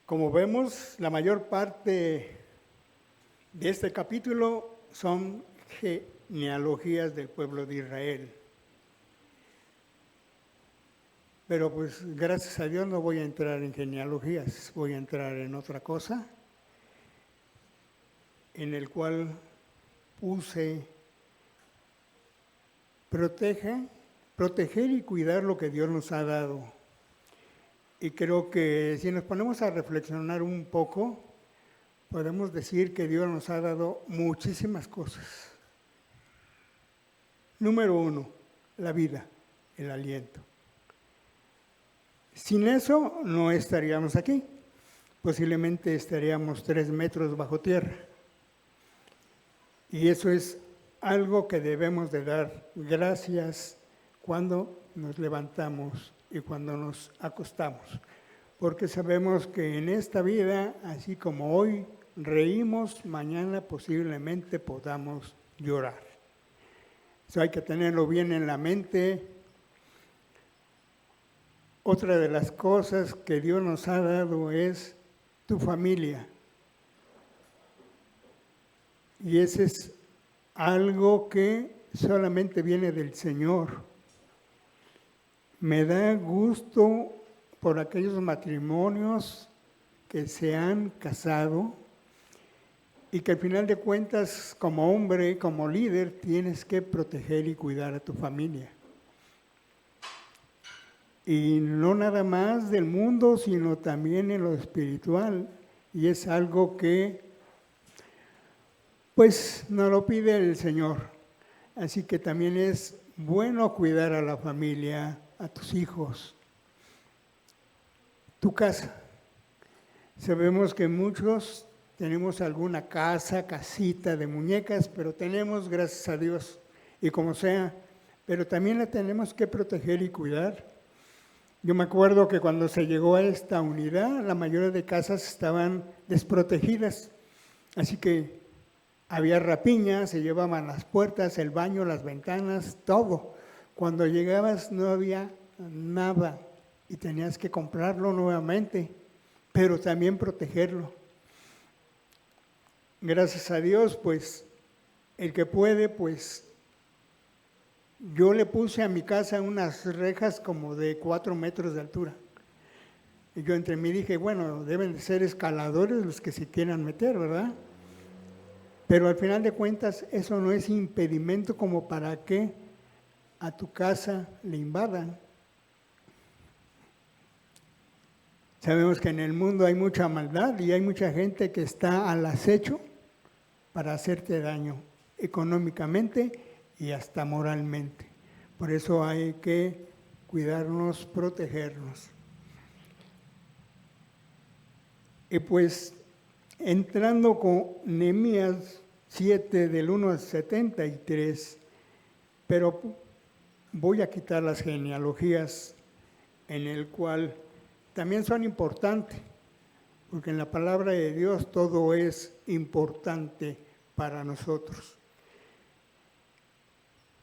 Como vemos, la mayor parte de este capítulo son genealogías del pueblo de Israel. Pero pues gracias a Dios no voy a entrar en genealogías, voy a entrar en otra cosa, en el cual puse proteger y cuidar lo que Dios nos ha dado. Y creo que si nos ponemos a reflexionar un poco, podemos decir que Dios nos ha dado muchísimas cosas. Número 1, la vida, el aliento. Sin eso no estaríamos aquí. Posiblemente estaríamos 3 metros bajo tierra. Y eso es algo que debemos de dar gracias cuando nos levantamos y cuando nos acostamos. Porque sabemos que en esta vida, así como hoy reímos, mañana posiblemente podamos llorar. Eso hay que tenerlo bien en la mente. Otra de las cosas que Dios nos ha dado es tu familia. Y ese es algo que solamente viene del Señor. Me da gusto por aquellos matrimonios que se han casado y que al final de cuentas, como hombre, como líder, tienes que proteger y cuidar a tu familia. Y no nada más del mundo, sino también en lo espiritual. Y es algo que, pues, nos lo pide el Señor. Así que también es bueno cuidar a la familia, a tus hijos, tu casa. Sabemos que muchos tenemos alguna casa, casita de muñecas, pero tenemos, gracias a Dios, y como sea, pero también la tenemos que proteger y cuidar. Yo me acuerdo que cuando se llegó a esta unidad, la mayoría de casas estaban desprotegidas, así que había rapiña, se llevaban las puertas, el baño, las ventanas, todo. Cuando llegabas no había nada y tenías que comprarlo nuevamente, pero también protegerlo. Gracias a Dios, pues, el que puede, pues, yo le puse a mi casa unas rejas como de 4 metros de altura. Y yo entre mí dije, bueno, deben de ser escaladores los que se quieran meter, ¿verdad? Pero al final de cuentas, eso no es impedimento como para que a tu casa le invadan. Sabemos que en el mundo hay mucha maldad y hay mucha gente que está al acecho para hacerte daño económicamente y hasta moralmente. Por eso hay que cuidarnos, protegernos. Y pues, entrando con Nehemías 7, del 1 al 73, pero voy a quitar las genealogías en el cual también son importantes, porque en la palabra de Dios todo es importante para nosotros.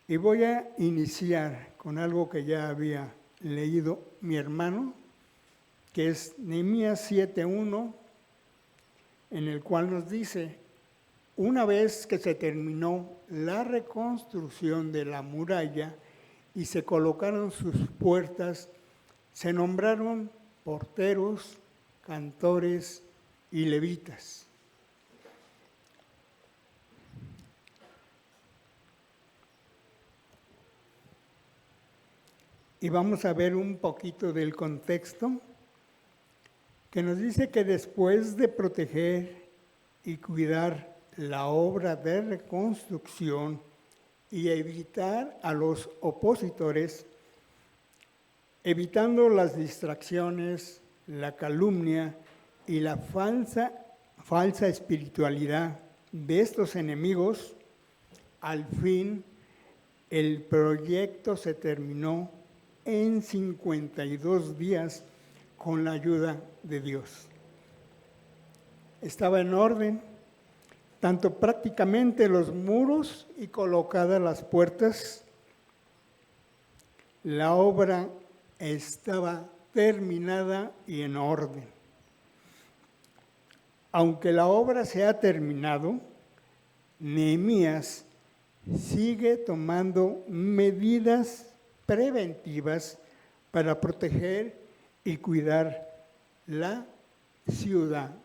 Y voy a iniciar con algo que ya había leído mi hermano, que es Nehemías 7:1, en el cual nos dice, una vez que se terminó la reconstrucción de la muralla y se colocaron sus puertas, se nombraron porteros, cantores y levitas. Y vamos a ver un poquito del contexto, que nos dice que después de proteger y cuidar la obra de reconstrucción y evitar a los opositores, evitando las distracciones, la calumnia y la falsa espiritualidad de estos enemigos, al fin el proyecto se terminó en 52 días con la ayuda de Dios. Estaba en orden, tanto prácticamente los muros y colocadas las puertas. La obra estaba terminada y en orden. aunque la obra se ha terminado, Nehemías sigue tomando medidas preventivas para proteger y cuidar la ciudad.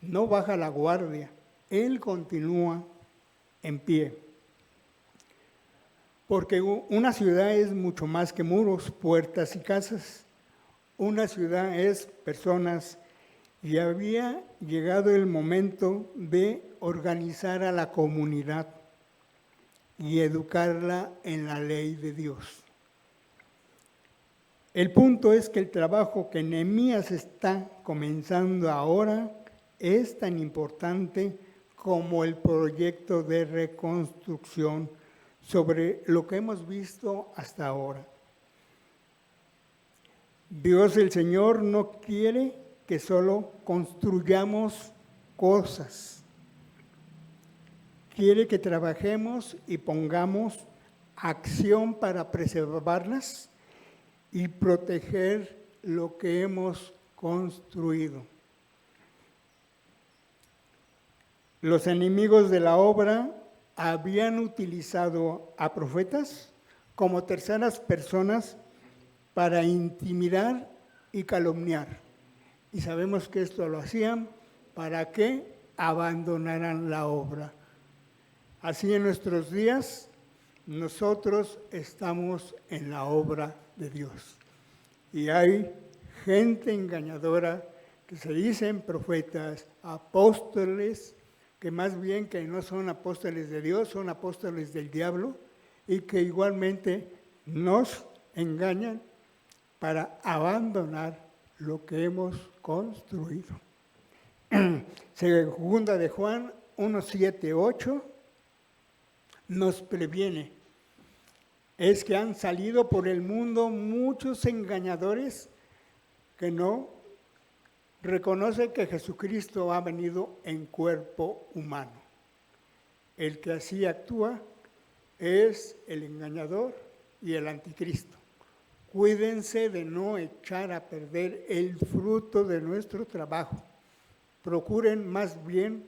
No baja la guardia, él continúa en pie. Porque una ciudad es mucho más que muros, puertas y casas. Una ciudad es personas, y había llegado el momento de organizar a la comunidad y educarla en la ley de Dios. El punto es que el trabajo que Nehemías está comenzando ahora es tan importante como el proyecto de reconstrucción sobre lo que hemos visto hasta ahora. Dios el Señor no quiere que solo construyamos cosas. Quiere que trabajemos y pongamos acción para preservarlas y proteger lo que hemos construido. Los enemigos de la obra habían utilizado a profetas como terceras personas para intimidar y calumniar. Y sabemos que esto lo hacían para que abandonaran la obra. Así en nuestros días, nosotros estamos en la obra de Dios. Y hay gente engañadora que se dicen profetas, apóstoles, que más bien que no son apóstoles de Dios, son apóstoles del diablo, y que igualmente nos engañan para abandonar lo que hemos construido. Segunda de Juan 1, 7, 8 nos previene. Es que han salido por el mundo muchos engañadores que no reconocen que Jesucristo ha venido en cuerpo humano. El que así actúa es el engañador y el anticristo. Cuídense de no echar a perder el fruto de nuestro trabajo. Procuren más bien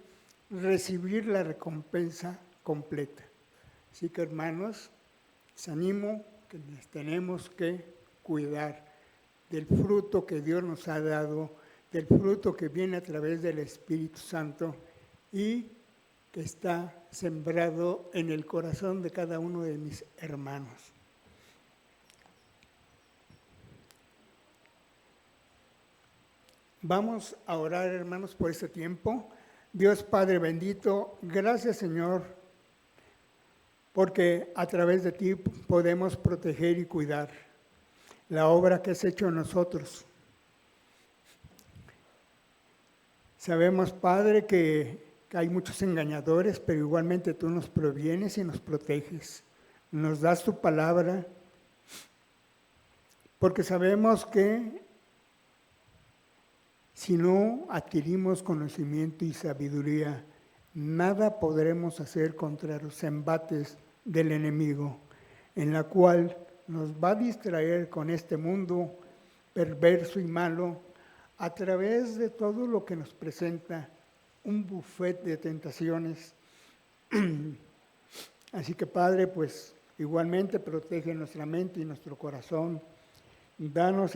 recibir la recompensa completa. Así que, hermanos, les animo que les tenemos que cuidar del fruto que Dios nos ha dado, del fruto que viene a través del Espíritu Santo y que está sembrado en el corazón de cada uno de mis hermanos. Vamos a orar, hermanos, por este tiempo. Dios Padre bendito, gracias, Señor, porque a través de ti podemos proteger y cuidar la obra que has hecho en nosotros. Sabemos, Padre, que hay muchos engañadores, pero igualmente tú nos provienes y nos proteges. Nos das tu palabra, porque sabemos que si no adquirimos conocimiento y sabiduría, nada podremos hacer contra los embates del enemigo, en la cual nos va a distraer con este mundo perverso y malo a través de todo lo que nos presenta un buffet de tentaciones. Así que, Padre, pues igualmente protege nuestra mente y nuestro corazón. Danos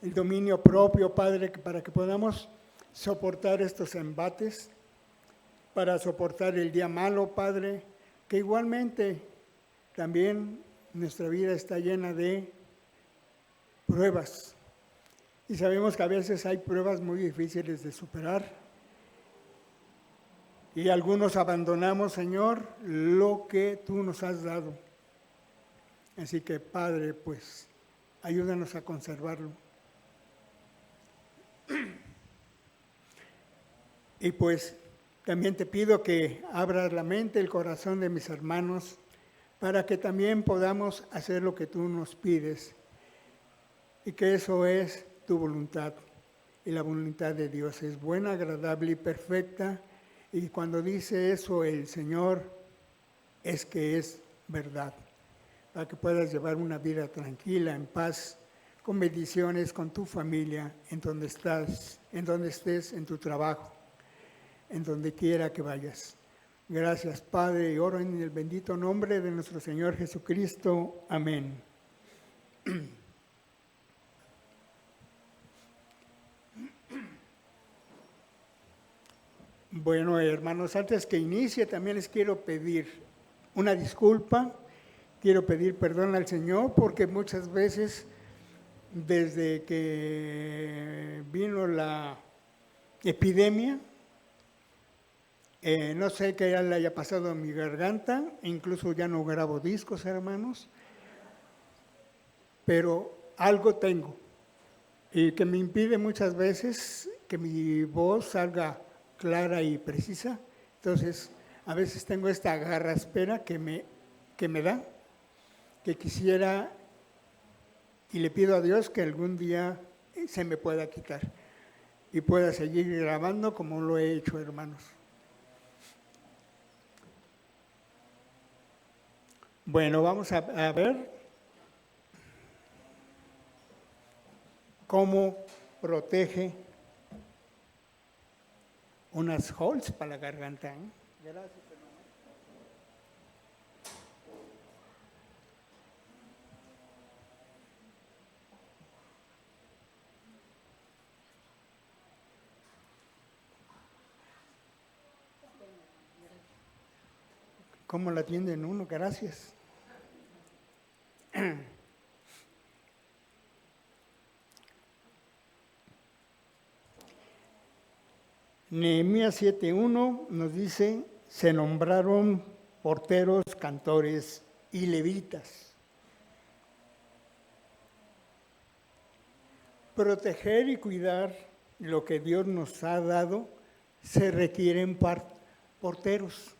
el dominio propio, Padre, para que podamos soportar estos embates, para soportar el día malo, Padre, que igualmente también nuestra vida está llena de pruebas. Y sabemos que a veces hay pruebas muy difíciles de superar. Y algunos abandonamos, Señor, lo que tú nos has dado. Así que, Padre, pues, ayúdanos a conservarlo. Y pues, también te pido que abras la mente, el corazón de mis hermanos, para que también podamos hacer lo que tú nos pides. Y que eso es tu voluntad. Y la voluntad de Dios es buena, agradable y perfecta. Y cuando dice eso el Señor, es que es verdad, para que puedas llevar una vida tranquila, en paz, con bendiciones, con tu familia, en donde estás, en donde estés, en tu trabajo, en donde quiera que vayas. Gracias, Padre, y oro en el bendito nombre de nuestro Señor Jesucristo. Amén. Bueno, hermanos, antes que inicie, también les quiero pedir una disculpa. Quiero pedir perdón al Señor porque muchas veces, desde que vino la epidemia, no sé qué le haya pasado a mi garganta, incluso ya no grabo discos, hermanos, pero algo tengo y que me impide muchas veces que mi voz salga clara y precisa. Entonces, a veces tengo esta garraspera que me da, que quisiera y le pido a Dios que algún día se me pueda quitar y pueda seguir grabando como lo he hecho, hermanos. Bueno, vamos a ver cómo protege unas Halls para la garganta. Gracias, hermano. ¿Cómo la atienden uno? Gracias. Nehemías 7:1 nos dice, se nombraron porteros, cantores y levitas. Proteger y cuidar lo que Dios nos ha dado, se requieren porteros.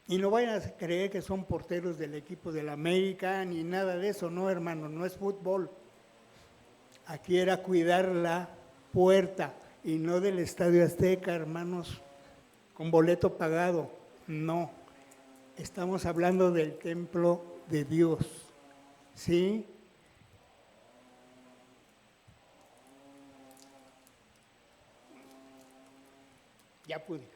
Y no vayan a creer que son porteros del equipo de la América, ni nada de eso, no, hermano, no es fútbol. Aquí era cuidar la puerta y no del Estadio Azteca, hermanos, con boleto pagado, no. Estamos hablando del templo de Dios, ¿sí? Ya pude.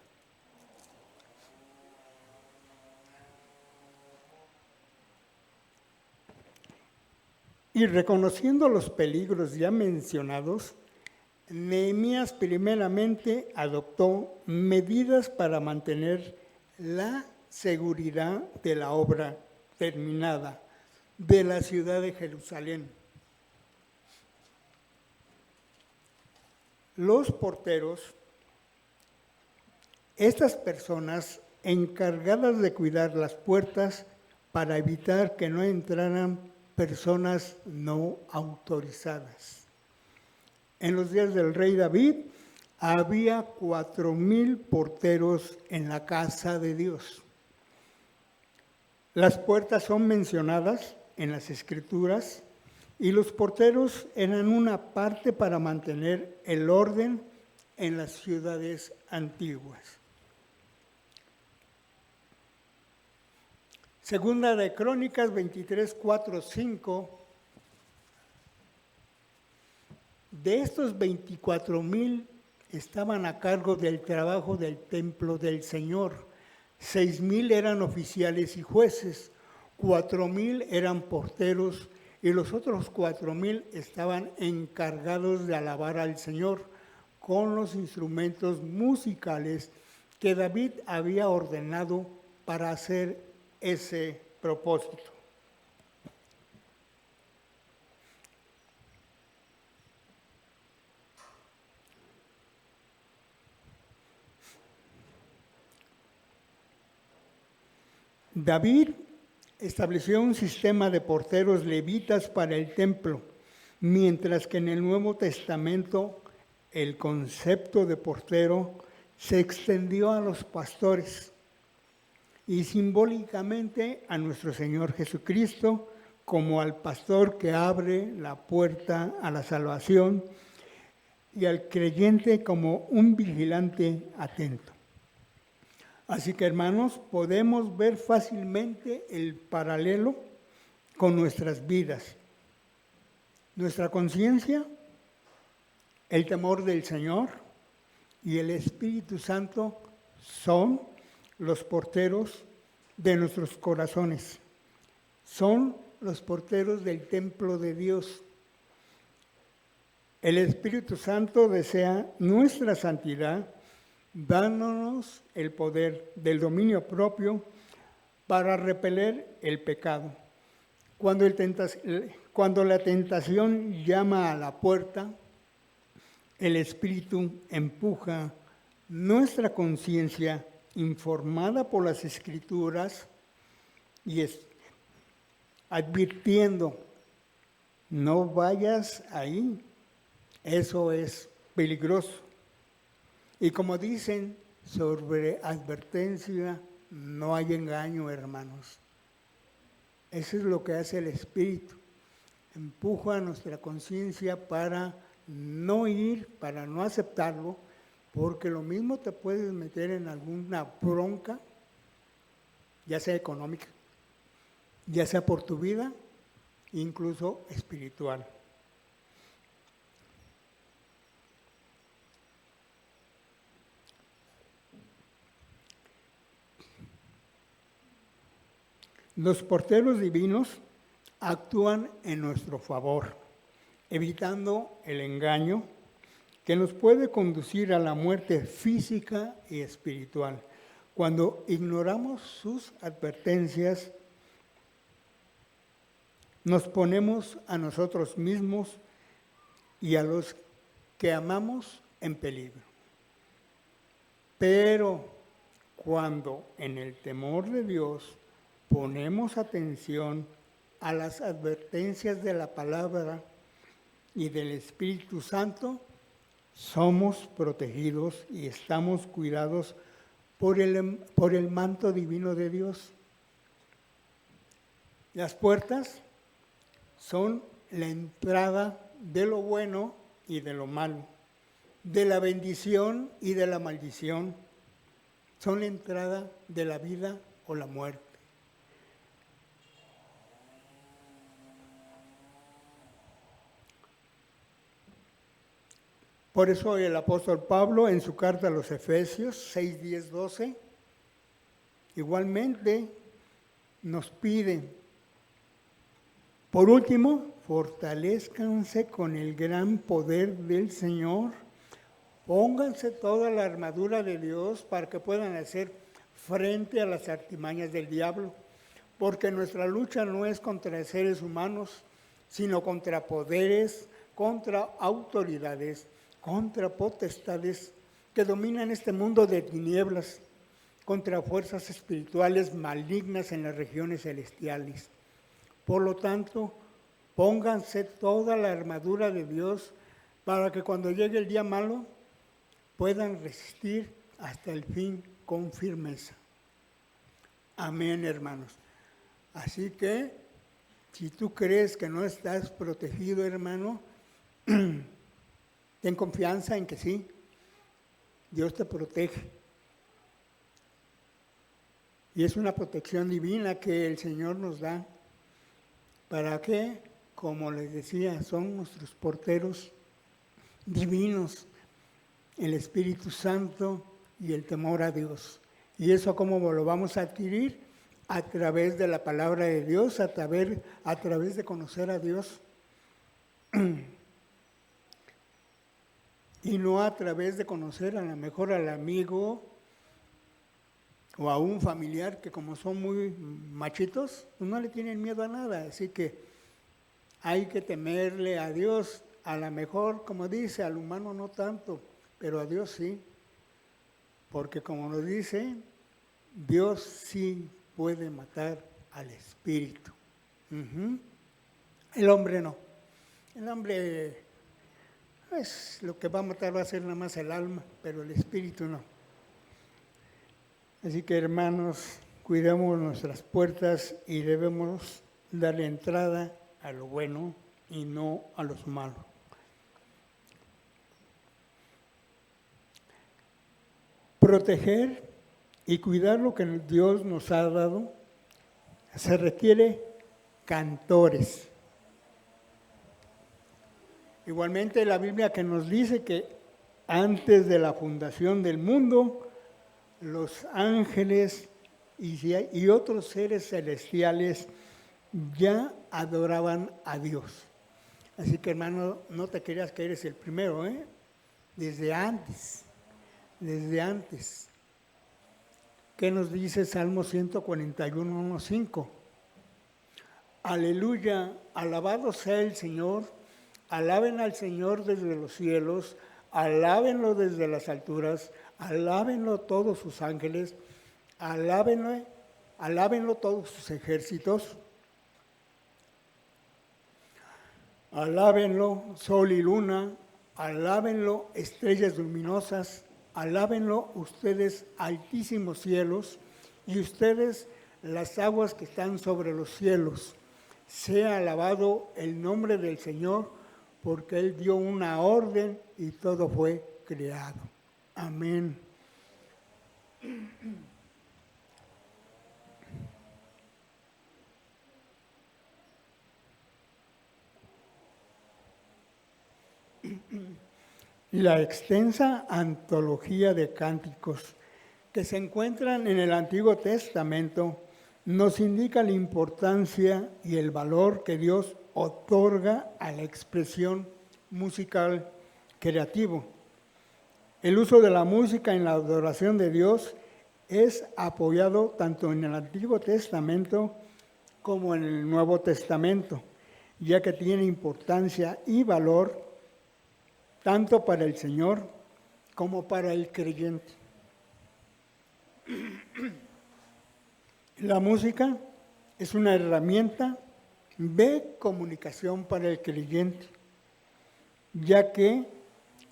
Y reconociendo los peligros ya mencionados, Nehemías primeramente adoptó medidas para mantener la seguridad de la obra terminada de la ciudad de Jerusalén. Los porteros, estas personas encargadas de cuidar las puertas para evitar que no entraran personas no autorizadas. En los días del rey David había 4,000 porteros en la casa de Dios. Las puertas son mencionadas en las Escrituras y los porteros eran una parte para mantener el orden en las ciudades antiguas. Segunda de Crónicas 23, 4, 5. De estos 24,000 estaban a cargo del trabajo del templo del Señor. 6,000 eran oficiales y jueces, 4,000 eran porteros y los otros 4,000 estaban encargados de alabar al Señor con los instrumentos musicales que David había ordenado para hacer ese propósito. David estableció un sistema de porteros levitas para el templo, mientras que en el Nuevo Testamento el concepto de portero se extendió a los pastores y simbólicamente a nuestro Señor Jesucristo como al pastor que abre la puerta a la salvación y al creyente como un vigilante atento. Así que, hermanos, podemos ver fácilmente el paralelo con nuestras vidas. Nuestra conciencia, el temor del Señor y el Espíritu Santo son los porteros de nuestros corazones. Son los porteros del templo de Dios. El Espíritu Santo desea nuestra santidad, dándonos el poder del dominio propio para repeler el pecado. Cuando la tentación llama a la puerta, el Espíritu empuja nuestra conciencia informada por las Escrituras y advirtiendo, no vayas ahí, eso es peligroso. Y como dicen, sobre advertencia no hay engaño, hermanos. Eso es lo que hace el Espíritu. Empuja a nuestra conciencia para no ir, para no aceptarlo, porque lo mismo te puedes meter en alguna bronca, ya sea económica, ya sea por tu vida, incluso espiritual. Los porteros divinos actúan en nuestro favor, evitando el engaño que nos puede conducir a la muerte física y espiritual. Cuando ignoramos sus advertencias, nos ponemos a nosotros mismos y a los que amamos en peligro. Pero cuando en el temor de Dios ponemos atención a las advertencias de la palabra y del Espíritu Santo, somos protegidos y estamos cuidados por el manto divino de Dios. Las puertas son la entrada de lo bueno y de lo malo, de la bendición y de la maldición. Son la entrada de la vida o la muerte. Por eso el apóstol Pablo en su carta a los Efesios 6, 10, 12, igualmente nos pide, por último, fortalezcanse con el gran poder del Señor, pónganse toda la armadura de Dios para que puedan hacer frente a las artimañas del diablo, porque nuestra lucha no es contra seres humanos, sino contra poderes, contra autoridades, contra potestades que dominan este mundo de tinieblas, contra fuerzas espirituales malignas en las regiones celestiales. Por lo tanto, pónganse toda la armadura de Dios para que cuando llegue el día malo puedan resistir hasta el fin con firmeza. Amén, hermanos. Así que, si tú crees que no estás protegido, hermano, ten confianza en que sí, Dios te protege. Y es una protección divina que el Señor nos da. ¿Para qué? Como les decía, son nuestros porteros divinos, el Espíritu Santo y el temor a Dios. ¿Y eso cómo lo vamos a adquirir? A través de la palabra de Dios, a través de conocer a Dios. Y no a través de conocer a lo mejor al amigo o a un familiar que como son muy machitos, pues no le tienen miedo a nada. Así que hay que temerle a Dios, a lo mejor, como dice, al humano no tanto, pero a Dios sí. Porque como nos dice, Dios sí puede matar al espíritu. El hombre no. El hombre, pues, lo que va a matar va a ser nada más el alma, pero el espíritu no. Así que, hermanos, cuidemos nuestras puertas y debemos darle entrada a lo bueno y no a los malos. Proteger y cuidar lo que Dios nos ha dado, se requiere cantores. Igualmente la Biblia que nos dice que antes de la fundación del mundo, los ángeles y otros seres celestiales ya adoraban a Dios. Así que hermano, no te creas que eres el primero, ¿eh? Desde antes. ¿Qué nos dice Salmo 141, 1:5? Aleluya, alabado sea el Señor, alaben al Señor desde los cielos, alábenlo desde las alturas, alábenlo todos sus ángeles, alábenlo todos sus ejércitos, alábenlo sol y luna, alábenlo estrellas luminosas, alábenlo ustedes altísimos cielos y ustedes las aguas que están sobre los cielos. Sea alabado el nombre del Señor, porque Él dio una orden y todo fue creado. Amén. La extensa antología de cánticos que se encuentran en el Antiguo Testamento nos indica la importancia y el valor que Dios otorga a la expresión musical creativo. El uso de la música en la adoración de Dios es apoyado tanto en el Antiguo Testamento como en el Nuevo Testamento, ya que tiene importancia y valor tanto para el Señor como para el creyente. La música es una herramienta de comunicación para el creyente, ya que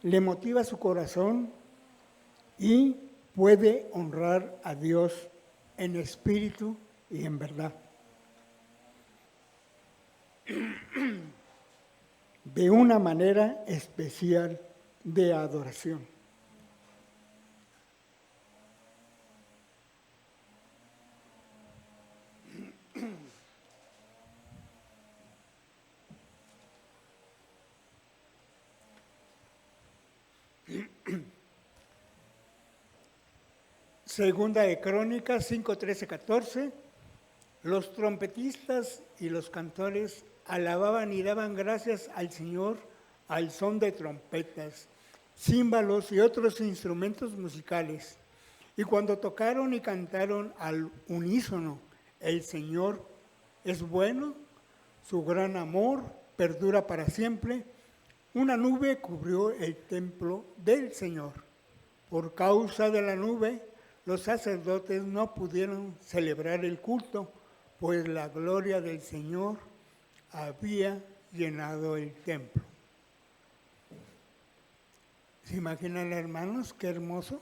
le motiva su corazón y puede honrar a Dios en espíritu y en verdad. De una manera especial de adoración. Segunda de Crónicas 5, 13, 14. Los trompetistas y los cantores alababan y daban gracias al Señor al son de trompetas, címbalos y otros instrumentos musicales. Y cuando tocaron y cantaron al unísono, el Señor es bueno, su gran amor perdura para siempre, una nube cubrió el templo del Señor. Por causa de la nube, los sacerdotes no pudieron celebrar el culto, pues la gloria del Señor había llenado el templo. ¿Se imaginan, hermanos, qué hermoso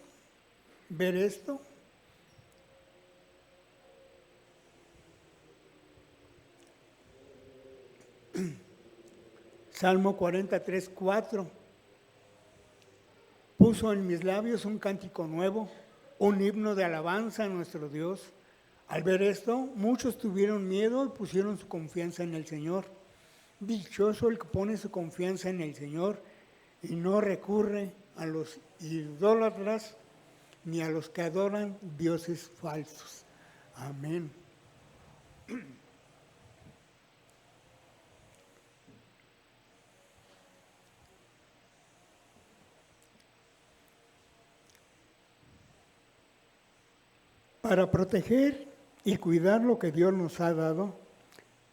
ver esto? Salmo 43, 4. Puso en mis labios un cántico nuevo, un himno de alabanza a nuestro Dios. Al ver esto, muchos tuvieron miedo y pusieron su confianza en el Señor. Dichoso el que pone su confianza en el Señor y no recurre a los idólatras ni a los que adoran dioses falsos. Amén. Para proteger y cuidar lo que Dios nos ha dado,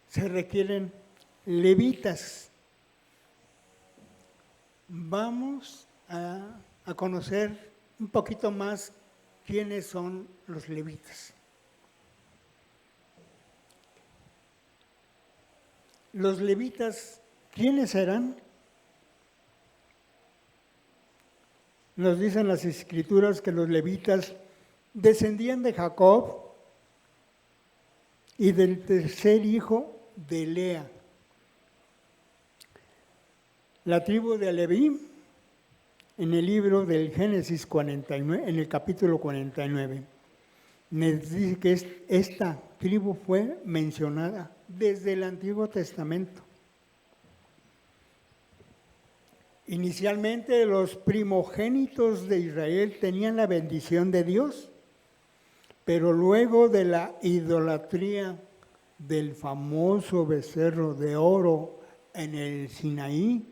se requieren levitas. Vamos a conocer un poquito más quiénes son los levitas. Los levitas, ¿quiénes eran? Nos dicen las Escrituras que los levitas descendían de Jacob y del tercer hijo de Lea. La tribu de Leví, en el libro del Génesis 49, en el capítulo 49. nos dice que esta tribu fue mencionada desde el Antiguo Testamento. Inicialmente los primogénitos de Israel tenían la bendición de Dios, pero luego de la idolatría del famoso becerro de oro en el Sinaí,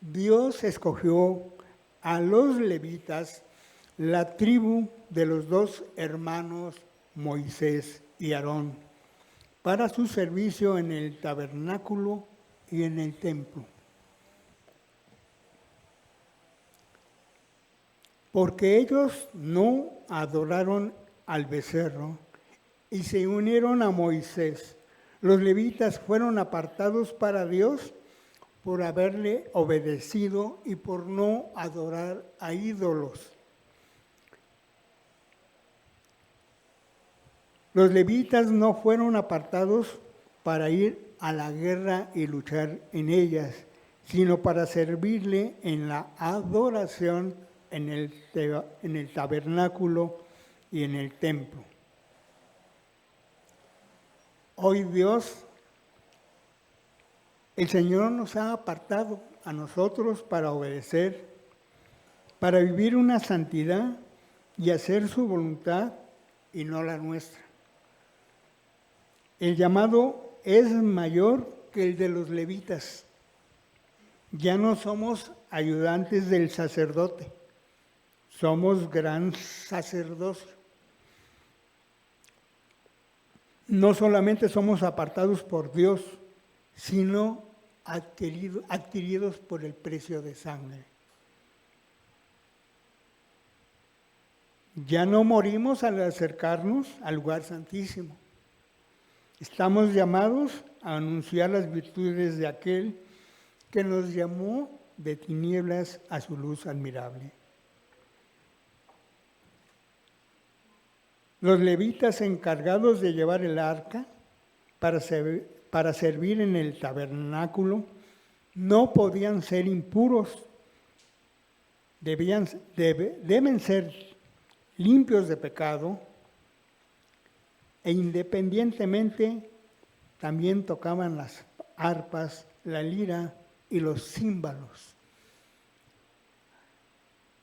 Dios escogió a los levitas, la tribu de los dos hermanos Moisés y Aarón, para su servicio en el tabernáculo y en el templo. Porque ellos no adoraron al becerro y se unieron a Moisés. Los levitas fueron apartados para Dios por haberle obedecido y por no adorar a ídolos. Los levitas no fueron apartados para ir a la guerra y luchar en ellas, sino para servirle en la adoración en el tabernáculo y en el templo. Hoy Dios, el Señor nos ha apartado a nosotros para obedecer, para vivir una santidad y hacer su voluntad y no la nuestra. El llamado es mayor que el de los levitas. Ya no somos ayudantes del sacerdote, somos gran sacerdocio. No solamente somos apartados por Dios, sino adquiridos por el precio de sangre. Ya no morimos al acercarnos al lugar santísimo. Estamos llamados a anunciar las virtudes de aquel que nos llamó de tinieblas a su luz admirable. Los levitas encargados de llevar el arca para servir en el tabernáculo no podían ser impuros, deben ser limpios de pecado e independientemente también tocaban las arpas, la lira y los címbalos.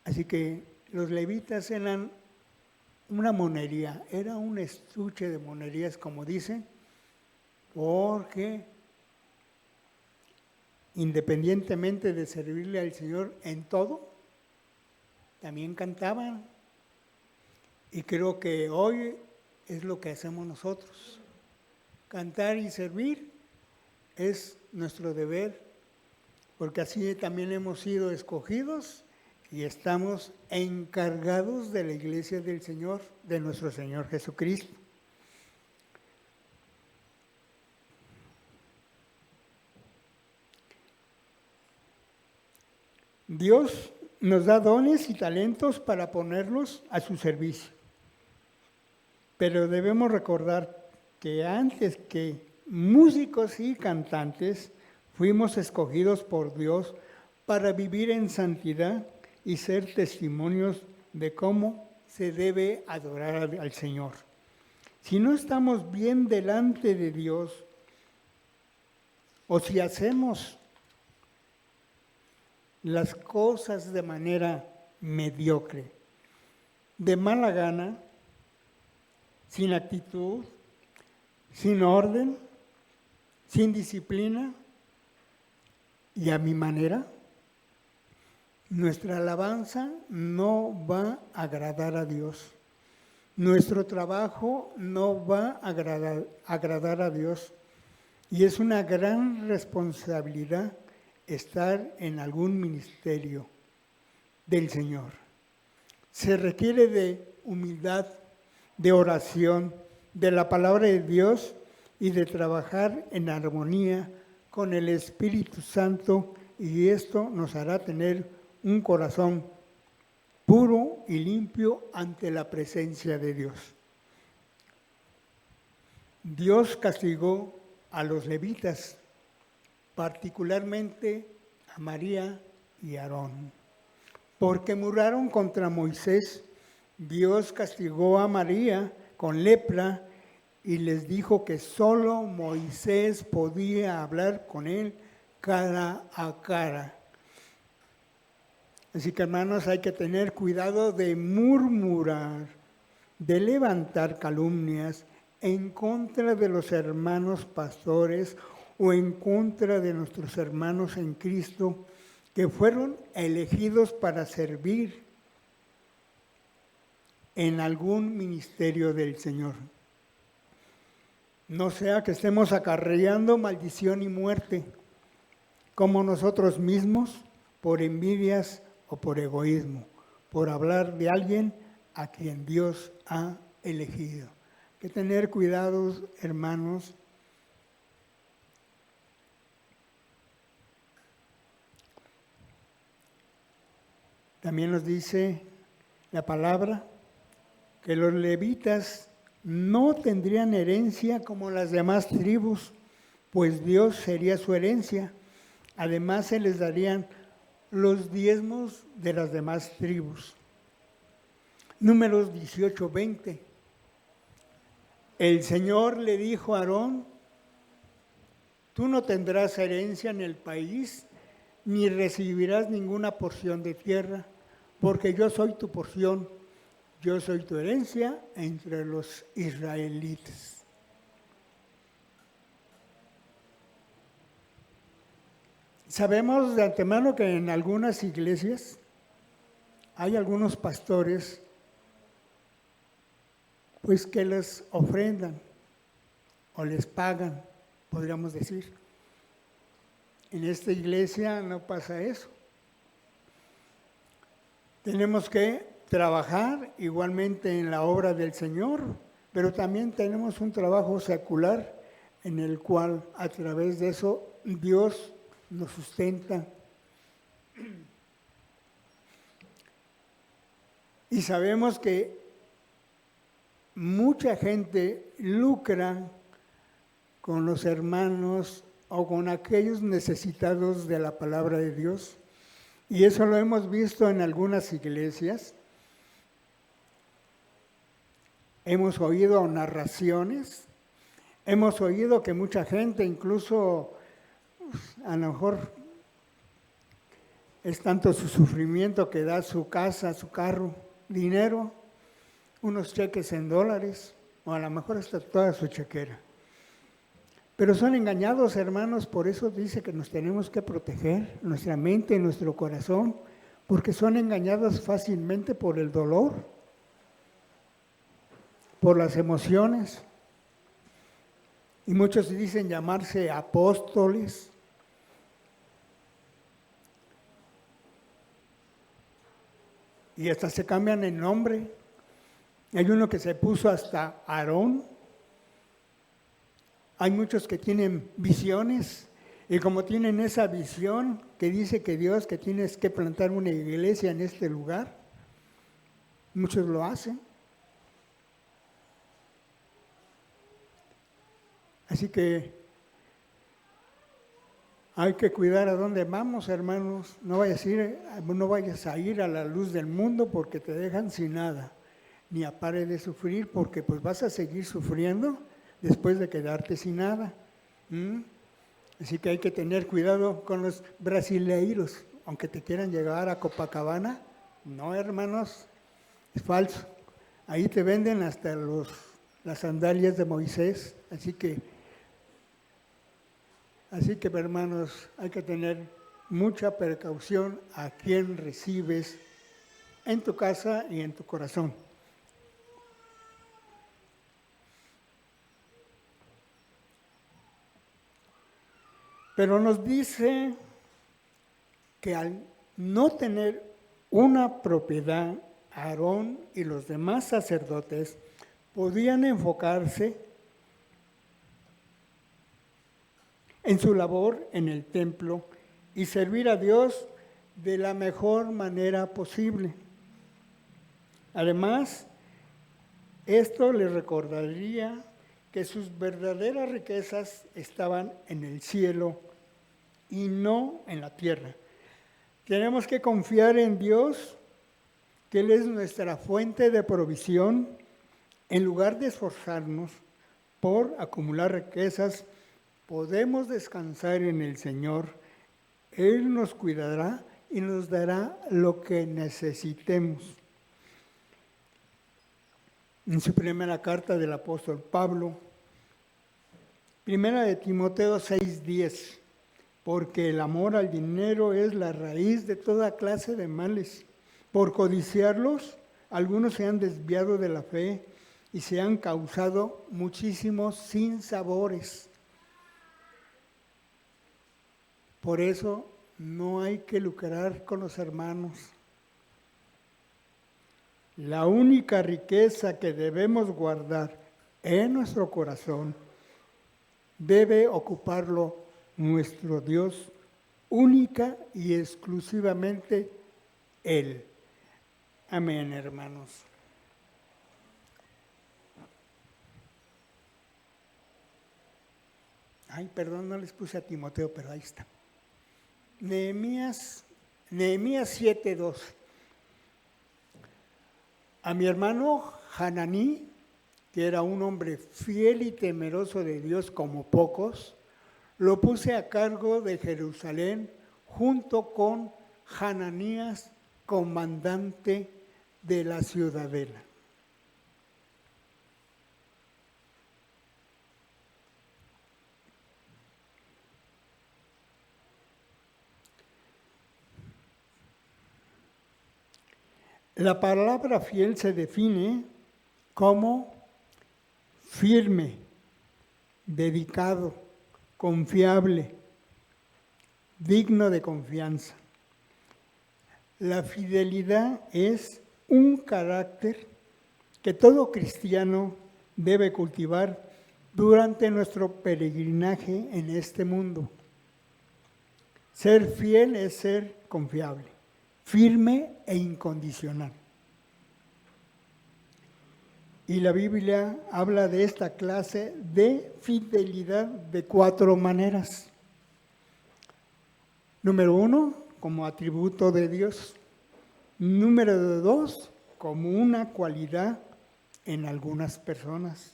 Así que los levitas eran una monería, era un estuche de monerías, como dicen, porque independientemente de servirle al Señor en todo, también cantaban. Y creo que hoy es lo que hacemos nosotros. Cantar y servir es nuestro deber, porque así también hemos sido escogidos y estamos encargados de la iglesia del Señor, de nuestro Señor Jesucristo. Dios nos da dones y talentos para ponerlos a su servicio. Pero debemos recordar que antes que músicos y cantantes, fuimos escogidos por Dios para vivir en santidad y ser testimonios de cómo se debe adorar al Señor. Si no estamos bien delante de Dios, o si hacemos las cosas de manera mediocre, de mala gana, sin actitud, sin orden, sin disciplina y a mi manera, nuestra alabanza no va a agradar a Dios. Nuestro trabajo no va a agradar a Dios. Y es una gran responsabilidad estar en algún ministerio del Señor. Se requiere de humildad, de oración, de la palabra de Dios y de trabajar en armonía con el Espíritu Santo, y esto nos hará tener un corazón puro y limpio ante la presencia de Dios. Dios castigó a los levitas, particularmente a María y Aarón, porque murmuraron contra Moisés. Dios castigó a María con lepra y les dijo que solo Moisés podía hablar con él cara a cara. Así que, hermanos, hay que tener cuidado de murmurar, de levantar calumnias en contra de los hermanos pastores o en contra de nuestros hermanos en Cristo que fueron elegidos para servir en algún ministerio del Señor. No sea que estemos acarreando maldición y muerte, como nosotros mismos, por envidias o por egoísmo, por hablar de alguien a quien Dios ha elegido. Hay que tener cuidados, hermanos. También nos dice la palabra que los levitas no tendrían herencia como las demás tribus, pues Dios sería su herencia. Además, se les darían los diezmos de las demás tribus. Números 18:20. El Señor le dijo a Aarón: tú no tendrás herencia en el país, ni recibirás ninguna porción de tierra, porque yo soy tu porción, yo soy tu herencia entre los israelitas. Sabemos de antemano que en algunas iglesias hay algunos pastores pues que les ofrendan o les pagan, podríamos decir. En esta iglesia no pasa eso. Tenemos que trabajar igualmente en la obra del Señor, pero también tenemos un trabajo secular en el cual a través de eso Dios nos sustenta. Y sabemos que mucha gente lucra con los hermanos o con aquellos necesitados de la palabra de Dios. Y eso lo hemos visto en algunas iglesias. Hemos oído narraciones, hemos oído que mucha gente, incluso a lo mejor es tanto su sufrimiento que da su casa, su carro, dinero, unos cheques en dólares, o a lo mejor hasta toda su chequera. Pero son engañados, hermanos, por eso dice que nos tenemos que proteger nuestra mente, nuestro corazón, porque son engañados fácilmente por el dolor, por las emociones. Y muchos dicen llamarse apóstoles. Y hasta se cambian el nombre. Hay uno que se puso hasta Aarón. Hay muchos que tienen visiones. Y como tienen esa visión que dice que Dios, que tienes que plantar una iglesia en este lugar, muchos lo hacen. Así que hay que cuidar a dónde vamos, hermanos. No vayas a ir a la luz del mundo porque te dejan sin nada. Ni a pare de sufrir porque pues vas a seguir sufriendo después de quedarte sin nada. Así que hay que tener cuidado con los brasileiros. Aunque te quieran llegar a Copacabana, no, hermanos, es falso. Ahí te venden hasta las sandalias de Moisés. Así que, hermanos, hay que tener mucha precaución a quien recibes en tu casa y en tu corazón. Pero nos dice que al no tener una propiedad, Aarón y los demás sacerdotes podían enfocarse en su labor en el templo y servir a Dios de la mejor manera posible. Además, esto les recordaría que sus verdaderas riquezas estaban en el cielo y no en la tierra. Tenemos que confiar en Dios, que Él es nuestra fuente de provisión En lugar de esforzarnos por acumular riquezas, podemos descansar en el Señor. Él nos cuidará y nos dará lo que necesitemos. En su primera carta del apóstol Pablo, primera de Timoteo 6:10, porque el amor al dinero es la raíz de toda clase de males. Por codiciarlos, algunos se han desviado de la fe y se han causado muchísimos sinsabores. Por eso no hay que lucrar con los hermanos. La única riqueza que debemos guardar en nuestro corazón debe ocuparlo nuestro Dios, única y exclusivamente Él. Amén, hermanos. Ay, perdón, no les puse a Timoteo, pero ahí está. Nehemías 7:2. A mi hermano Hananí, que era un hombre fiel y temeroso de Dios como pocos, lo puse a cargo de Jerusalén junto con Hananías, comandante de la ciudadela. La palabra fiel se define como firme, dedicado, confiable, digno de confianza. La fidelidad es un carácter que todo cristiano debe cultivar durante nuestro peregrinaje en este mundo. Ser fiel es ser confiable, firme e incondicional. Y la Biblia habla de esta clase de fidelidad de 4 maneras. Número 1, como atributo de Dios. Número 2, como una cualidad en algunas personas.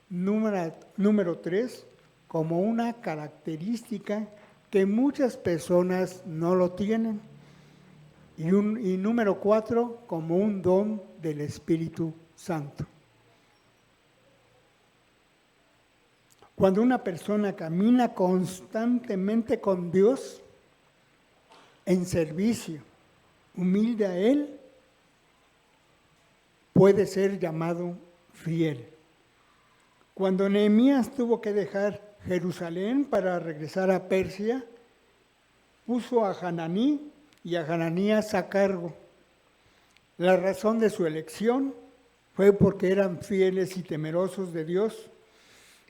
Número 3, como una característica que muchas personas no lo tienen. Y número 4, como un don del Espíritu Santo. Cuando una persona camina constantemente con Dios, en servicio, humilde a Él, puede ser llamado fiel. Cuando Nehemías tuvo que dejar Jerusalén para regresar a Persia, puso a Hananí y a Hananías a cargo. La razón de su elección fue porque eran fieles y temerosos de Dios.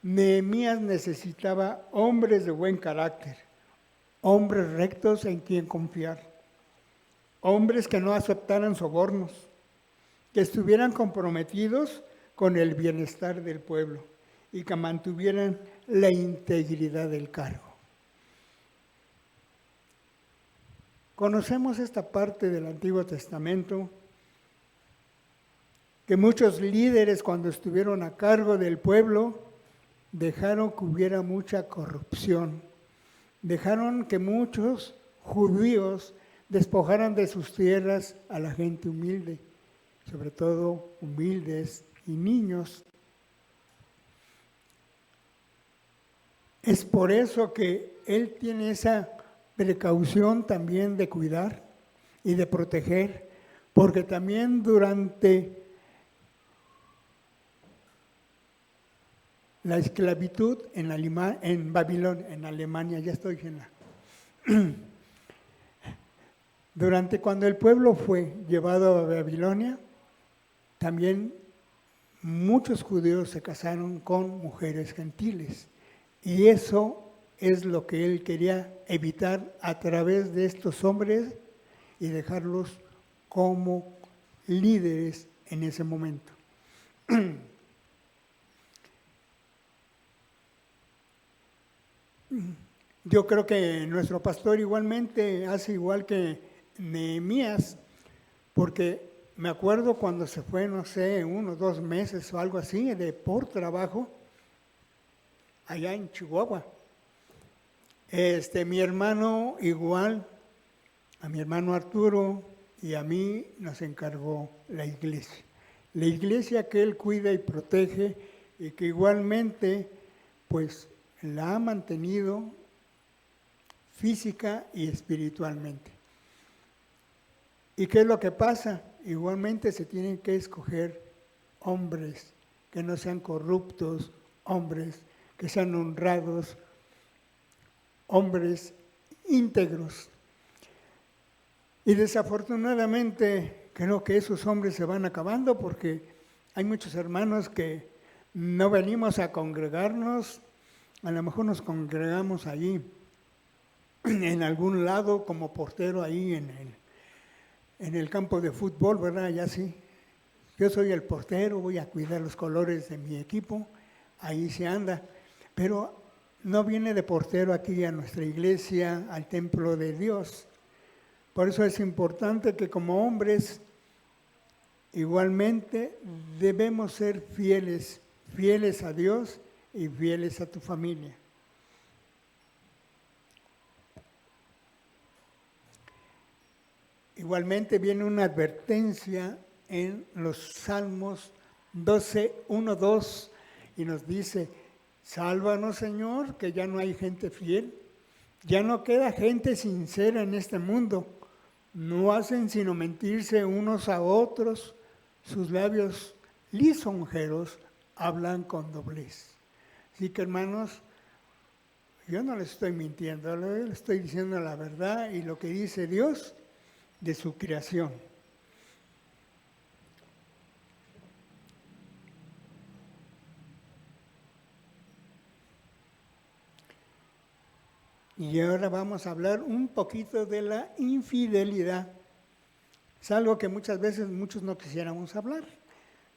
Nehemías necesitaba hombres de buen carácter, hombres rectos en quien confiar, hombres que no aceptaran sobornos, que estuvieran comprometidos con el bienestar del pueblo y que mantuvieran la integridad del cargo. Conocemos esta parte del Antiguo Testamento, que muchos líderes cuando estuvieron a cargo del pueblo dejaron que hubiera mucha corrupción, dejaron que muchos judíos despojaran de sus tierras a la gente humilde, sobre todo humildes y niños. Es por eso que él tiene esa precaución también de cuidar y de proteger, porque también durante la esclavitud en Babilonia, en Alemania, ya estoy en la... Durante cuando el pueblo fue llevado a Babilonia, también muchos judíos se casaron con mujeres gentiles. Y eso es lo que él quería evitar a través de estos hombres y dejarlos como líderes en ese momento. Yo creo que nuestro pastor igualmente hace igual que Nehemías, porque me acuerdo cuando se fue, no sé, 1 o 2 meses o algo así, por trabajo, allá en Chihuahua. Mi hermano igual, a mi hermano Arturo y a mí nos encargó la iglesia. La iglesia que él cuida y protege y que igualmente pues la ha mantenido física y espiritualmente. ¿Y qué es lo que pasa? Igualmente se tienen que escoger hombres que no sean corruptos, hombres que sean honrados, hombres íntegros. Y desafortunadamente creo que esos hombres se van acabando porque hay muchos hermanos que no venimos a congregarnos, a lo mejor nos congregamos allí en algún lado como portero ahí en el campo de fútbol, ¿verdad? Ya sí. Yo soy el portero, voy a cuidar los colores de mi equipo, ahí se anda. Pero no viene de portero aquí a nuestra iglesia, al templo de Dios. Por eso es importante que como hombres igualmente debemos ser fieles, fieles a Dios y fieles a tu familia. Igualmente viene una advertencia en los Salmos 12, 1, 2 y nos dice, sálvanos Señor, que ya no hay gente fiel, ya no queda gente sincera en este mundo, no hacen sino mentirse unos a otros, sus labios lisonjeros hablan con doblez. Así que hermanos, yo no les estoy mintiendo, les estoy diciendo la verdad y lo que dice Dios de su creación. Y ahora vamos a hablar un poquito de la infidelidad. Es algo que muchas veces muchos no quisiéramos hablar,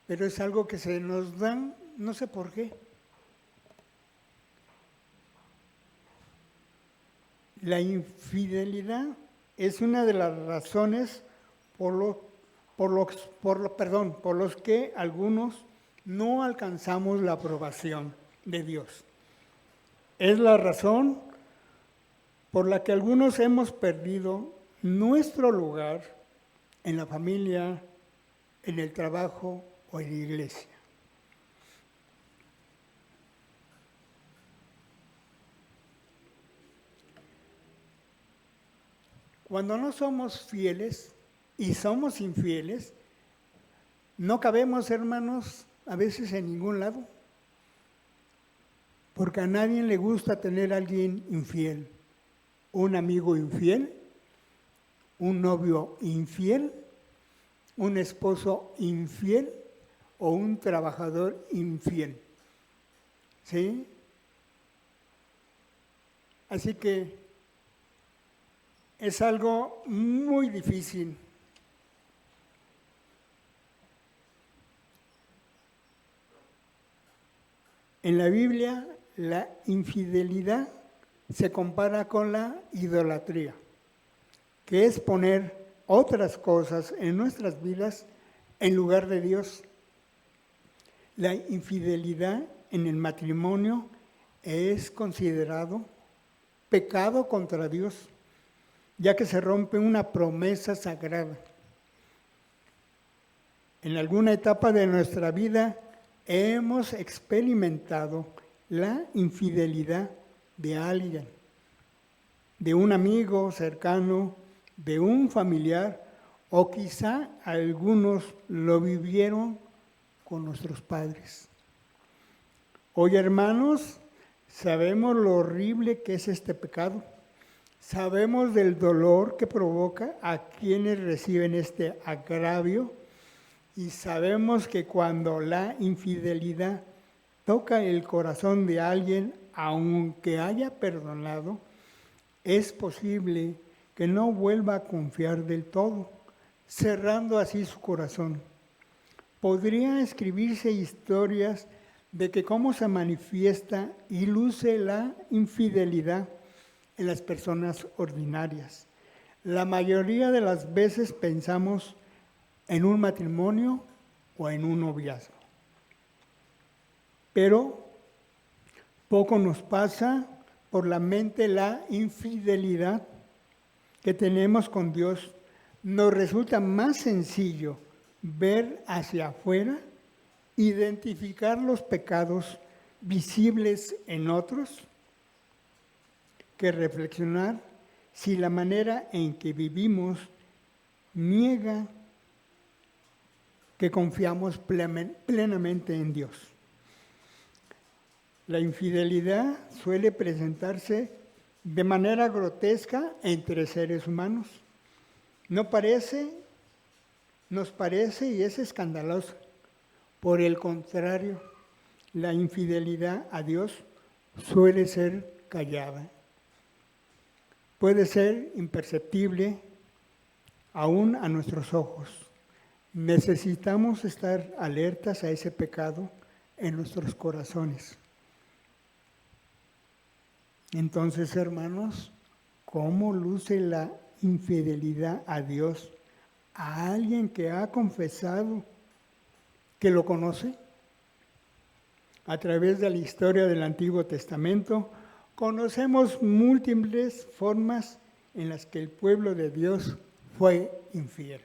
pero es algo que se nos da, no sé por qué. La infidelidad es una de las razones por los que algunos no alcanzamos la aprobación de Dios. Es la razón por la que algunos hemos perdido nuestro lugar en la familia, en el trabajo o en la iglesia. Cuando no somos fieles y somos infieles, no cabemos, hermanos, a veces en ningún lado, porque a nadie le gusta tener a alguien infiel. Un amigo infiel, un novio infiel, un esposo infiel o un trabajador infiel. ¿Sí? Así que es algo muy difícil. En la Biblia, la infidelidad se compara con la idolatría, que es poner otras cosas en nuestras vidas en lugar de Dios. La infidelidad en el matrimonio es considerado pecado contra Dios, ya que se rompe una promesa sagrada. En alguna etapa de nuestra vida hemos experimentado la infidelidad de alguien, de un amigo cercano, de un familiar, o quizá algunos lo vivieron con nuestros padres. Hoy, hermanos, sabemos lo horrible que es este pecado. Sabemos del dolor que provoca a quienes reciben este agravio y sabemos que cuando la infidelidad toca el corazón de alguien, aunque haya perdonado, es posible que no vuelva a confiar del todo, cerrando así su corazón. Podría escribirse historias de que cómo se manifiesta y luce la infidelidad en las personas ordinarias. La mayoría de las veces pensamos en un matrimonio o en un noviazgo. Pero poco nos pasa por la mente la infidelidad que tenemos con Dios. Nos resulta más sencillo ver hacia afuera, identificar los pecados visibles en otros, que reflexionar si la manera en que vivimos niega que confiamos plenamente en Dios. La infidelidad suele presentarse de manera grotesca entre seres humanos. Nos parece y es escandaloso. Por el contrario, la infidelidad a Dios suele ser callada. Puede ser imperceptible aún a nuestros ojos. Necesitamos estar alertas a ese pecado en nuestros corazones. Entonces, hermanos, ¿cómo luce la infidelidad a Dios a alguien que ha confesado que lo conoce? A través de la historia del Antiguo Testamento, conocemos múltiples formas en las que el pueblo de Dios fue infiel.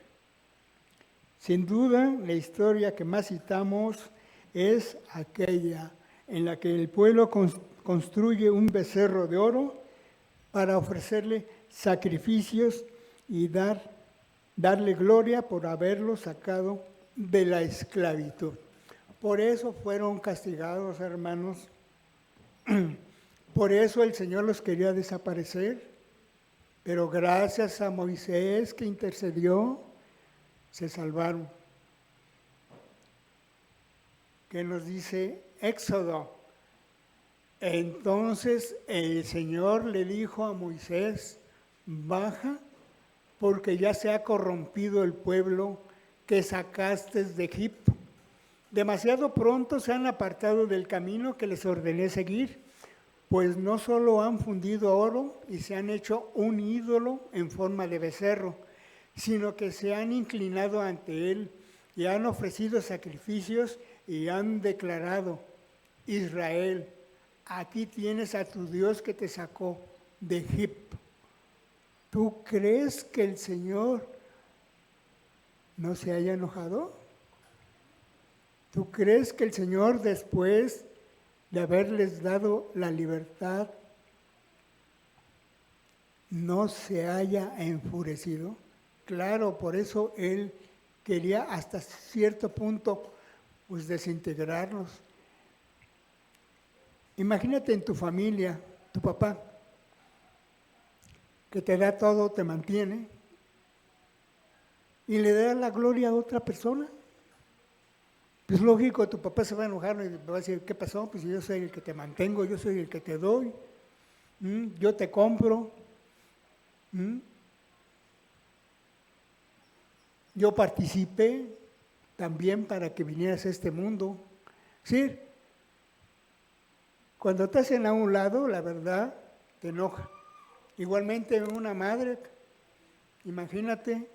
Sin duda, la historia que más citamos es aquella en la que el pueblo construye un becerro de oro para ofrecerle sacrificios y darle gloria por haberlo sacado de la esclavitud. Por eso fueron castigados, hermanos. Por eso el Señor los quería desaparecer, pero gracias a Moisés que intercedió, se salvaron. ¿Qué nos dice Éxodo? Entonces el Señor le dijo a Moisés, baja, porque ya se ha corrompido el pueblo que sacaste de Egipto. Demasiado pronto se han apartado del camino que les ordené seguir, pues no solo han fundido oro y se han hecho un ídolo en forma de becerro, sino que se han inclinado ante él y han ofrecido sacrificios y han declarado, Israel, aquí tienes a tu Dios que te sacó de Egipto. ¿Tú crees que el Señor no se haya enojado? ¿Tú crees que el Señor, después de haberles dado la libertad, no se haya enfurecido? Claro, por eso Él quería hasta cierto punto pues desintegrarlos. Imagínate en tu familia, tu papá, que te da todo, te mantiene, y le da la gloria a otra persona. Pues lógico, tu papá se va a enojar y va a decir, ¿qué pasó? Pues yo soy el que te mantengo, yo soy el que te doy, yo te compro, yo participé también para que vinieras a este mundo. Sí, cuando te hacen a un lado, la verdad, te enoja. Igualmente una madre, imagínate,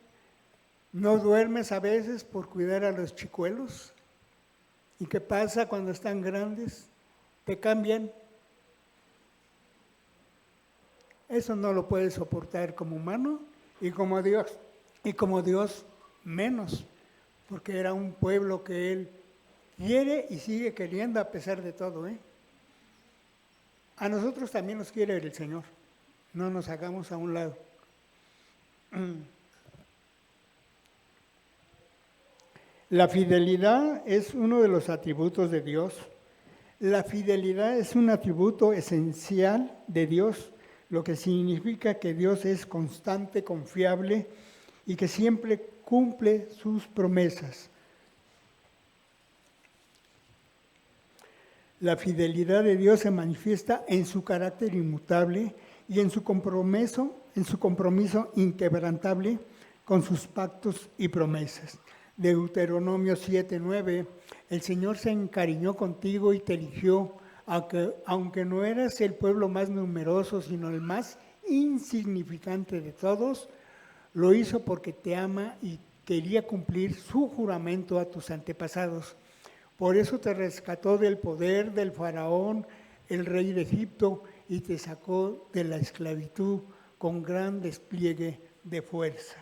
no duermes a veces por cuidar a los chicuelos. ¿Y qué pasa cuando están grandes? Te cambian. Eso no lo puedes soportar como humano y como Dios menos, porque era un pueblo que Él quiere y sigue queriendo a pesar de todo. A nosotros también nos quiere el Señor, no nos hagamos a un lado. La fidelidad es uno de los atributos de Dios. La fidelidad es un atributo esencial de Dios, lo que significa que Dios es constante, confiable y que siempre cumple sus promesas. La fidelidad de Dios se manifiesta en su carácter inmutable y en su compromiso inquebrantable con sus pactos y promesas. Deuteronomio 7:9, el Señor se encariñó contigo y te eligió, aunque no eras el pueblo más numeroso, sino el más insignificante de todos, lo hizo porque te ama y quería cumplir su juramento a tus antepasados. Por eso te rescató del poder del faraón, el rey de Egipto, y te sacó de la esclavitud con gran despliegue de fuerza.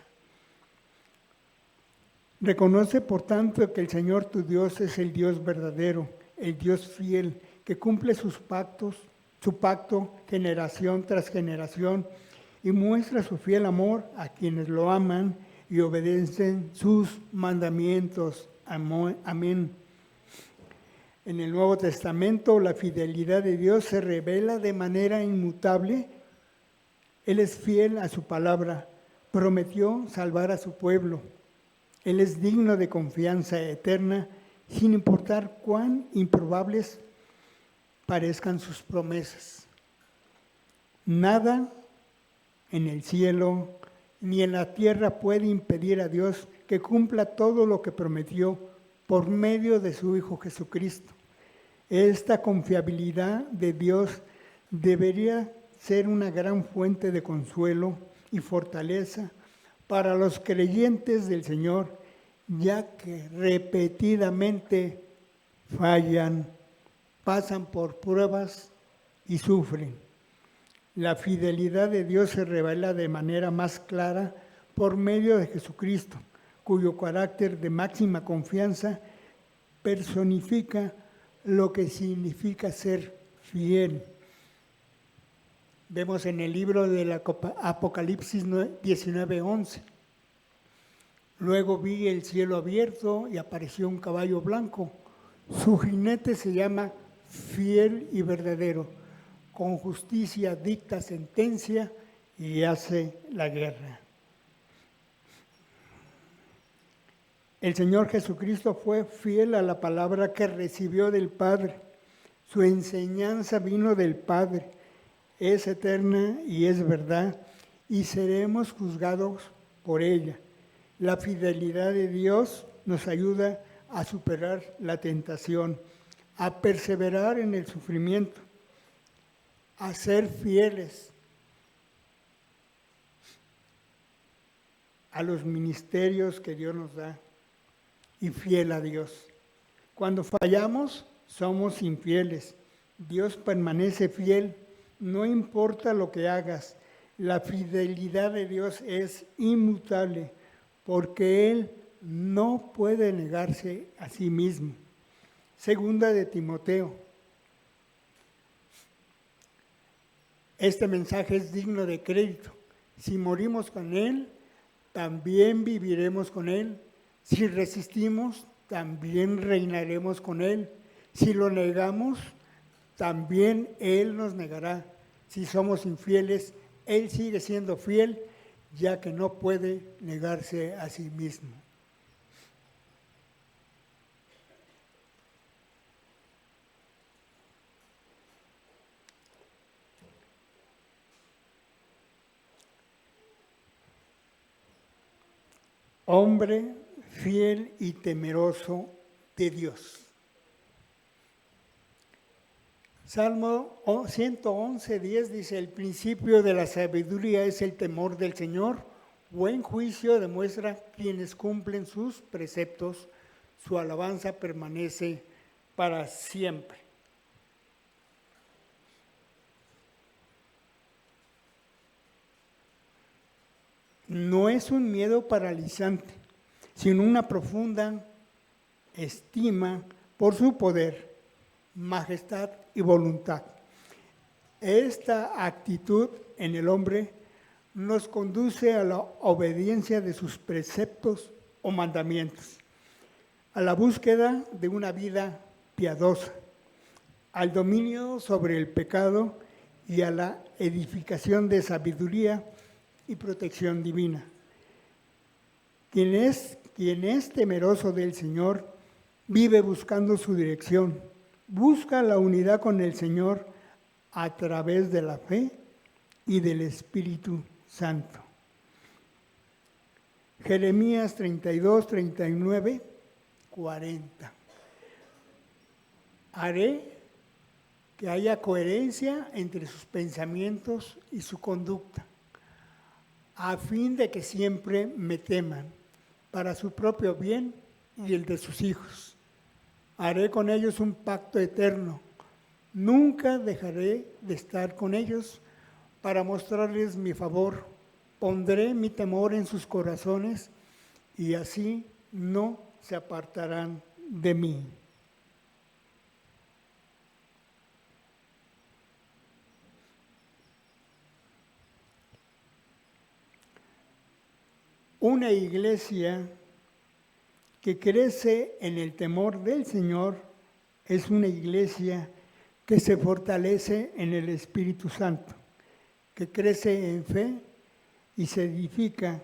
Reconoce, por tanto, que el Señor tu Dios es el Dios verdadero, el Dios fiel, que cumple su pacto generación tras generación y muestra su fiel amor a quienes lo aman y obedecen sus mandamientos. Amén. En el Nuevo Testamento, la fidelidad de Dios se revela de manera inmutable. Él es fiel a su palabra, prometió salvar a su pueblo. Él es digno de confianza eterna, sin importar cuán improbables parezcan sus promesas. Nada en el cielo ni en la tierra puede impedir a Dios que cumpla todo lo que prometió por medio de su Hijo Jesucristo. Esta confiabilidad de Dios debería ser una gran fuente de consuelo y fortaleza para los creyentes del Señor, ya que repetidamente fallan, pasan por pruebas y sufren. La fidelidad de Dios se revela de manera más clara por medio de Jesucristo, cuyo carácter de máxima confianza personifica lo que significa ser fiel. Vemos en el libro del Apocalipsis 19:11. Luego vi el cielo abierto y apareció un caballo blanco. Su jinete se llama Fiel y Verdadero. Con justicia dicta sentencia y hace la guerra. El Señor Jesucristo fue fiel a la palabra que recibió del Padre. Su enseñanza vino del Padre. Es eterna y es verdad, y seremos juzgados por ella. La fidelidad de Dios nos ayuda a superar la tentación, a perseverar en el sufrimiento, a ser fieles a los ministerios que Dios nos da y fiel a Dios. Cuando fallamos, somos infieles. Dios permanece fiel. No importa lo que hagas, la fidelidad de Dios es inmutable, porque Él no puede negarse a sí mismo. Segunda de Timoteo. Este mensaje es digno de crédito. Si morimos con Él, también viviremos con Él. Si resistimos, también reinaremos con Él. Si lo negamos, también Él nos negará. Si somos infieles, Él sigue siendo fiel, ya que no puede negarse a sí mismo. Hombre fiel y temeroso de Dios. Salmo 111:10 dice, el principio de la sabiduría es el temor del Señor, buen juicio demuestra quienes cumplen sus preceptos, su alabanza permanece para siempre. No es un miedo paralizante, sino una profunda estima por su poder, majestad y voluntad. Esta actitud en el hombre nos conduce a la obediencia de sus preceptos o mandamientos, a la búsqueda de una vida piadosa, al dominio sobre el pecado y a la edificación de sabiduría y protección divina. Quien es temeroso del Señor vive buscando su dirección, busca la unidad con el Señor a través de la fe y del Espíritu Santo. Jeremías 32, 39, 40. Haré que haya coherencia entre sus pensamientos y su conducta, a fin de que siempre me teman, para su propio bien y el de sus hijos. Haré con ellos un pacto eterno. Nunca dejaré de estar con ellos para mostrarles mi favor. Pondré mi temor en sus corazones y así no se apartarán de mí. Una iglesia que crece en el temor del Señor es una iglesia que se fortalece en el Espíritu Santo, que crece en fe y se edifica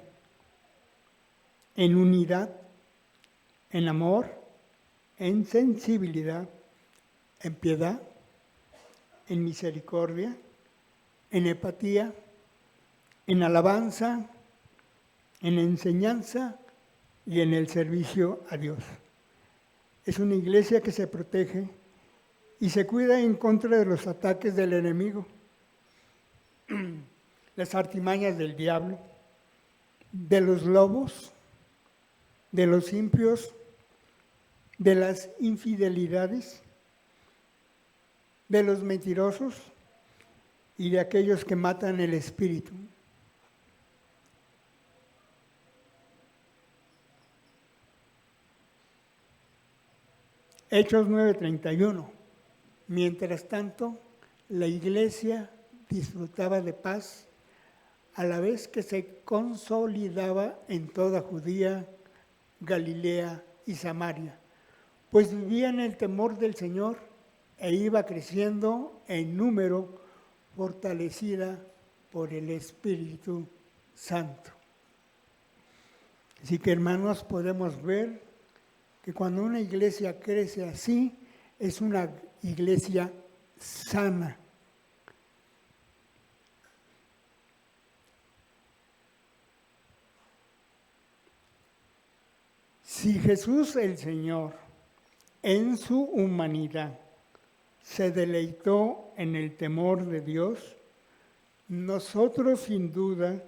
en unidad, en amor, en sensibilidad, en piedad, en misericordia, en empatía, en alabanza, en enseñanza y en el servicio a Dios. Es una iglesia que se protege y se cuida en contra de los ataques del enemigo, las artimañas del diablo, de los lobos, de los impios, de las infidelidades, de los mentirosos y de aquellos que matan el espíritu. Hechos 9:31. Mientras tanto, la iglesia disfrutaba de paz a la vez que se consolidaba en toda Judía, Galilea y Samaria, pues vivía en el temor del Señor e iba creciendo en número, fortalecida por el Espíritu Santo. Así que, hermanos, podemos ver que cuando una iglesia crece así, es una iglesia sana. Si Jesús el Señor, en su humanidad, se deleitó en el temor de Dios, nosotros sin duda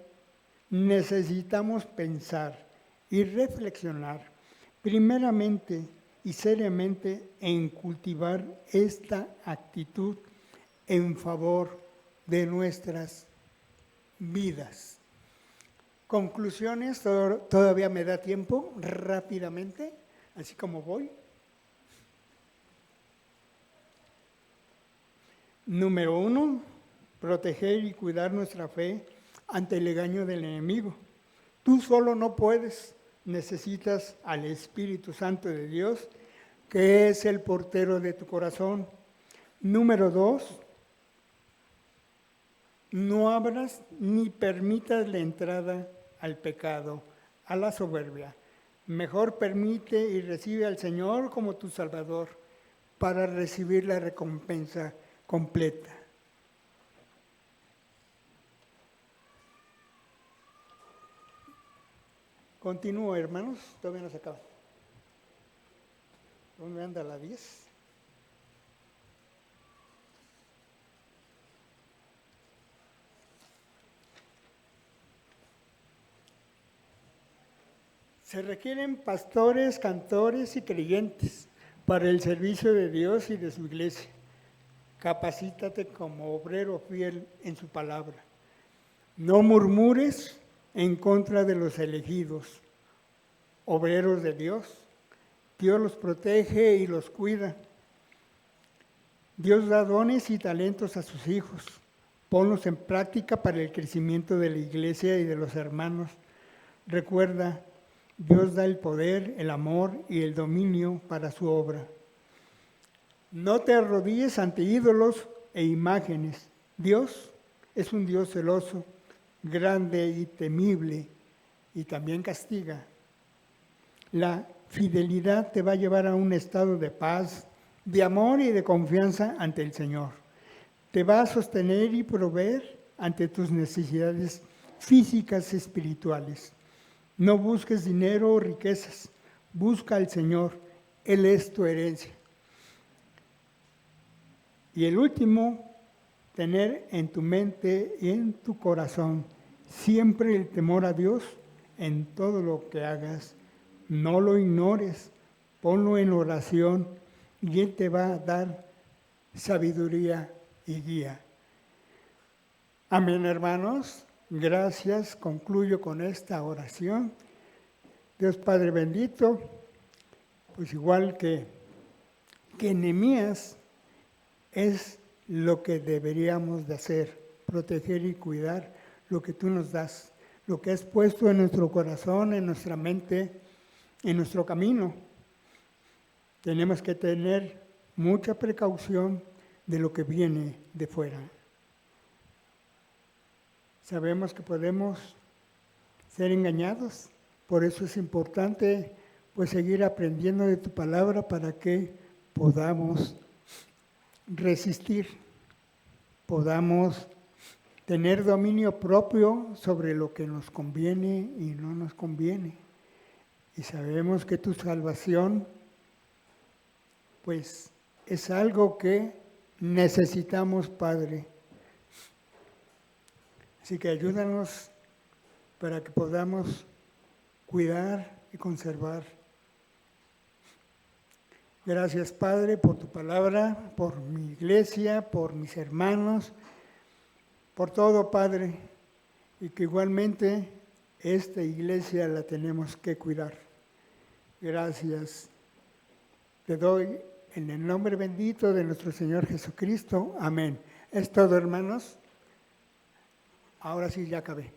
necesitamos pensar y reflexionar primeramente y seriamente en cultivar esta actitud en favor de nuestras vidas. Conclusiones, todavía me da tiempo, rápidamente, así como voy. Número 1, proteger y cuidar nuestra fe ante el engaño del enemigo. Tú solo no puedes, necesitas al Espíritu Santo de Dios, que es el portero de tu corazón. Número 2, no abras ni permitas la entrada al pecado, a la soberbia. Mejor permite y recibe al Señor como tu Salvador para recibir la recompensa completa. Continúo, hermanos, todavía no se acaba. ¿Dónde anda la 10? Se requieren pastores, cantores y creyentes para el servicio de Dios y de su iglesia. Capacítate como obrero fiel en su palabra. No murmures en contra de los elegidos, obreros de Dios. Dios los protege y los cuida. Dios da dones y talentos a sus hijos. Ponlos en práctica para el crecimiento de la iglesia y de los hermanos. Recuerda, Dios da el poder, el amor y el dominio para su obra. No te arrodilles ante ídolos e imágenes. Dios es un Dios celoso, grande y temible, y también castiga. La fidelidad te va a llevar a un estado de paz, de amor y de confianza ante el Señor. Te va a sostener y proveer ante tus necesidades físicas y espirituales. No busques dinero o riquezas, busca al Señor, Él es tu herencia. Y el último, tener en tu mente y en tu corazón siempre el temor a Dios en todo lo que hagas no lo ignores, ponlo en oración y Él te va a dar sabiduría y guía. Amén, hermanos. Gracias. Concluyo con esta oración. Dios Padre bendito, pues igual que Nehemías, es lo que deberíamos de hacer, proteger y cuidar lo que tú nos das, lo que has puesto en nuestro corazón, en nuestra mente, en nuestro camino. Tenemos que tener mucha precaución de lo que viene de fuera. Sabemos que podemos ser engañados, por eso es importante pues seguir aprendiendo de tu palabra para que podamos resistir, podamos tener dominio propio sobre lo que nos conviene y no nos conviene. Y sabemos que tu salvación pues es algo que necesitamos, Padre. Así que ayúdanos para que podamos cuidar y conservar. Gracias, Padre, por tu palabra, por mi iglesia, por mis hermanos, por todo, Padre, y que igualmente esta iglesia la tenemos que cuidar. Gracias. Te doy en el nombre bendito de nuestro Señor Jesucristo. Amén. Es todo, hermanos. Ahora sí, ya acabé.